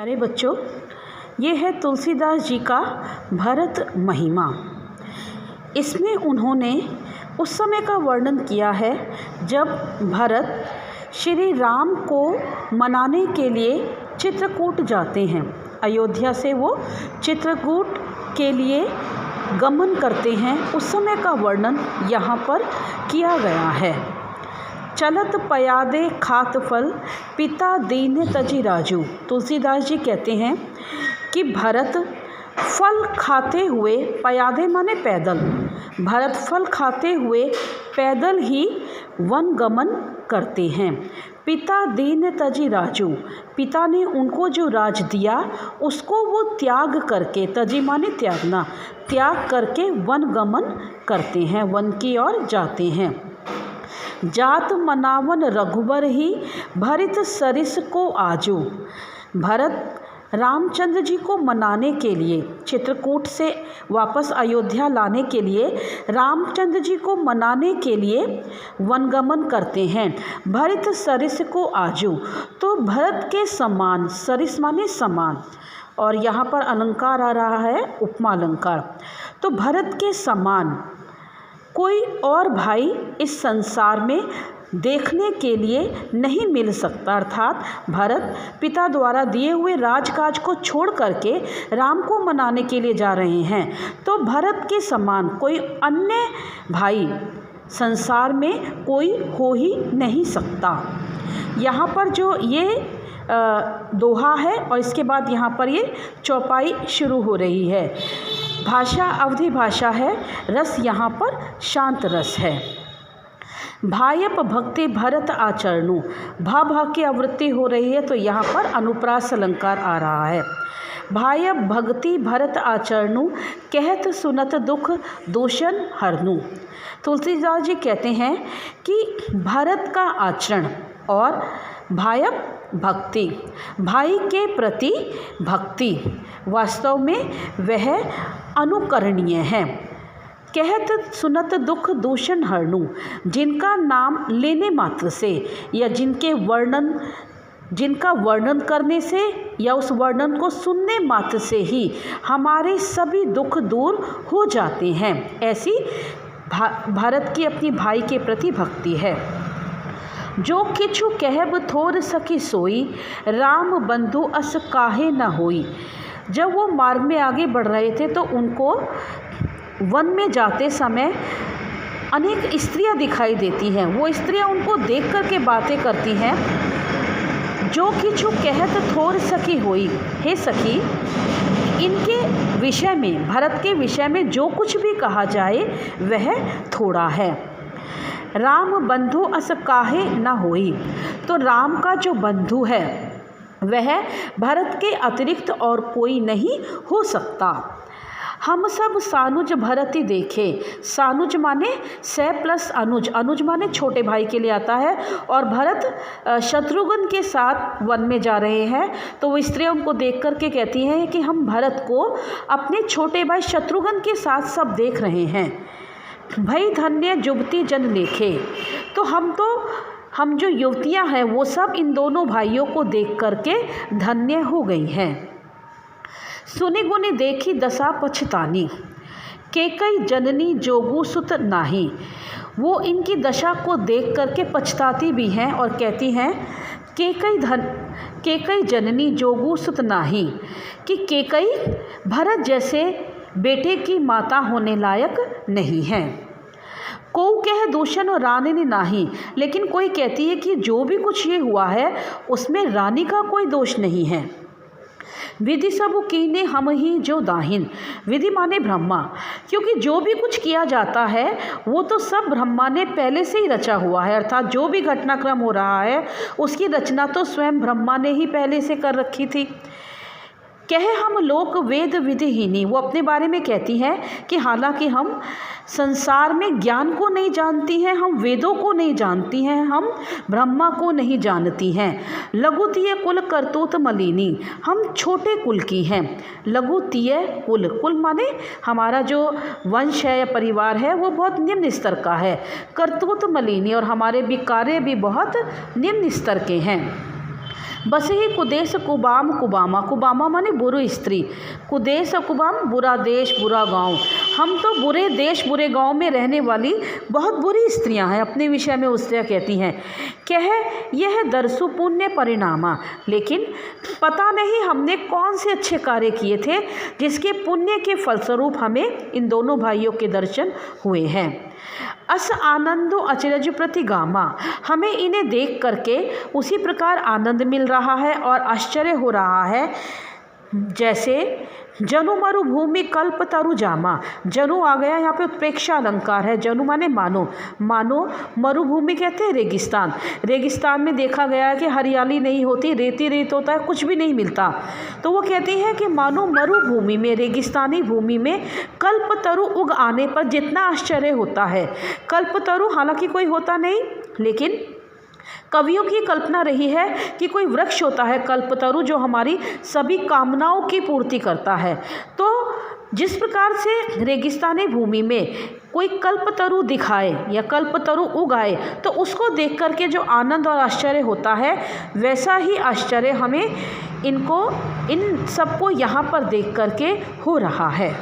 प्यारे बच्चों, ये है तुलसीदास जी का भरत महिमा। इसमें उन्होंने उस समय का वर्णन किया है जब भरत श्री राम को मनाने के लिए चित्रकूट जाते हैं। अयोध्या से वो चित्रकूट के लिए गमन करते हैं, उस समय का वर्णन यहाँ पर किया गया है। चलत पयादे खात फल पिता दीन तजी राजू। तुलसीदास जी कहते हैं कि भरत फल खाते हुए, पयादे माने पैदल, भरत फल खाते हुए पैदल ही वन गमन करते हैं। पिता दीन तजी राजू, पिता ने उनको जो राज दिया उसको वो त्याग करके, तजी माने त्यागना, त्याग करके वन गमन करते हैं, वन की ओर जाते हैं। जात मनावन रघुबर ही भरित सरिस को आजू। भरत रामचंद्र जी को मनाने के लिए, चित्रकूट से वापस अयोध्या लाने के लिए, रामचंद्र जी को मनाने के लिए वनगमन करते हैं। भरित सरिस को आजू, तो भरत के समान, सरिस माने समान, और यहाँ पर अलंकार आ रहा है उपमा अलंकार। तो भरत के समान कोई और भाई इस संसार में देखने के लिए नहीं मिल सकता। अर्थात भरत पिता द्वारा दिए हुए राजकाज को छोड़ करके राम को मनाने के लिए जा रहे हैं, तो भरत के समान कोई अन्य भाई संसार में कोई हो ही नहीं सकता। यहाँ पर जो ये दोहा है और इसके बाद यहाँ पर ये चौपाई शुरू हो रही है। भाषा अवधि भाषा है, रस यहाँ पर शांत रस है। भायप भक्ति भरत आचरणु, भा भा की आवृत्ति हो रही है, तो यहाँ पर अनुप्रास अलंकार आ रहा है। भायप भक्ति भरत आचरणु, कहत सुनत दुख दूषण हरनु। तुलसीदास जी कहते हैं कि भरत का आचरण और भायप भक्ति, भाई के प्रति भक्ति, वास्तव में वह अनुकरणीय है। कहत सुनत दुख दूषण हरनु, जिनका नाम लेने मात्र से या जिनका वर्णन करने से या उस वर्णन को सुनने मात्र से ही हमारे सभी दुख दूर हो जाते हैं, ऐसी भारत की अपनी भाई के प्रति भक्ति है। जो किछु कहब थोर सखी सोई, राम बंधु अस काहे न होई। जब वो मार्ग में आगे बढ़ रहे थे तो उनको वन में जाते समय अनेक स्त्रियां दिखाई देती हैं। वो स्त्रियां उनको देख कर के बातें करती हैं। जो किछु कहत थोर सखी होई, हे सखी, इनके विषय में, भरत के विषय में जो कुछ भी कहा जाए वह थोड़ा है। राम बंधु अस काहे न होई, तो राम का जो बंधु है वह भरत के अतिरिक्त और कोई नहीं हो सकता। हम सब सानुज भरती देखे, सानुज माने से प्लस अनुज, अनुज माने छोटे भाई के लिए आता है, और भरत शत्रुघ्न के साथ वन में जा रहे हैं, तो वो स्त्रियाँ उनको देख करके कहती हैं कि हम भरत को अपने छोटे भाई शत्रुघ्न के साथ सब देख रहे हैं। भई धन्य जुबती जन लेखे, तो हम जो युवतियां हैं वो सब इन दोनों भाइयों को देख करके धन्य हो गई हैं। सुनी गुनी देखी दशा पछतानी, केकई जननी जोगू सुत नाही। वो इनकी दशा को देख करके पछताती भी हैं और कहती हैं केकई जननी जोगू सुत नाही, कि केकई भरत जैसे बेटे की माता होने लायक नहीं है। को कह दूषण और रानी ने नाही, लेकिन कोई कहती है कि जो भी कुछ ये हुआ है उसमें रानी का कोई दोष नहीं है। विधि सब कीने हम ही जो दाहिन, विधि माने ब्रह्मा, क्योंकि जो भी कुछ किया जाता है वो तो सब ब्रह्मा ने पहले से ही रचा हुआ है। अर्थात जो भी घटनाक्रम हो रहा है उसकी रचना तो स्वयं ब्रह्मा ने ही पहले से कर रखी थी। कहे हम लोक वेद विधिहीनी, वो अपने बारे में कहती हैं कि हालांकि हम संसार में ज्ञान को नहीं जानती हैं, हम वेदों को नहीं जानती हैं, हम ब्रह्मा को नहीं जानती हैं। लघुतीय कुल करतूत मलिनी, हम छोटे कुल की हैं। लघुतीय कुल, कुल माने हमारा जो वंश है या परिवार है वो बहुत निम्न स्तर का है। करतूत मलिनी, और हमारे भी कार्य भी बहुत निम्न स्तर के हैं। बसे ही कुदेश कुबाम कुबामा, कुबामा माने बुरी स्त्री, कुदेश कुबाम बुरा देश बुरा गांव। हम तो बुरे देश बुरे गांव में रहने वाली बहुत बुरी स्त्रियां हैं, अपने विषय में स्त्रियां कहती हैं। कह यह दरसु पुण्य परिणामा, लेकिन पता नहीं हमने कौन से अच्छे कार्य किए थे जिसके पुण्य के फलस्वरूप हमें इन दोनों भाइयों के दर्शन हुए हैं। अस आनंदो अचरज प्रतिगामा, हमें इन्हें देख करके उसी प्रकार आनंद मिल रहा है और आश्चर्य हो रहा है जैसे जनु मरुभूमि कल्प तरु जामा। जनु आ गया, यहाँ पे उत्प्रेक्षा अलंकार है। जनु माने मानो, मानो मरुभूमि कहते हैं रेगिस्तान। रेगिस्तान में देखा गया है कि हरियाली नहीं होती, रेती रेत होता है, कुछ भी नहीं मिलता। तो वो कहती है कि मानो मरुभूमि में, रेगिस्तानी भूमि में कल्प तरु उग आने पर जितना आश्चर्य होता है। कल्प तरु हालांकि कोई होता नहीं, लेकिन कवियों की कल्पना रही है कि कोई वृक्ष होता है कल्पतरु जो हमारी सभी कामनाओं की पूर्ति करता है। तो जिस प्रकार से रेगिस्तानी भूमि में कोई कल्पतरु दिखाए या कल्पतरु उगाए तो उसको देख करके जो आनंद और आश्चर्य होता है, वैसा ही आश्चर्य हमें इन सबको यहाँ पर देख करके हो रहा है।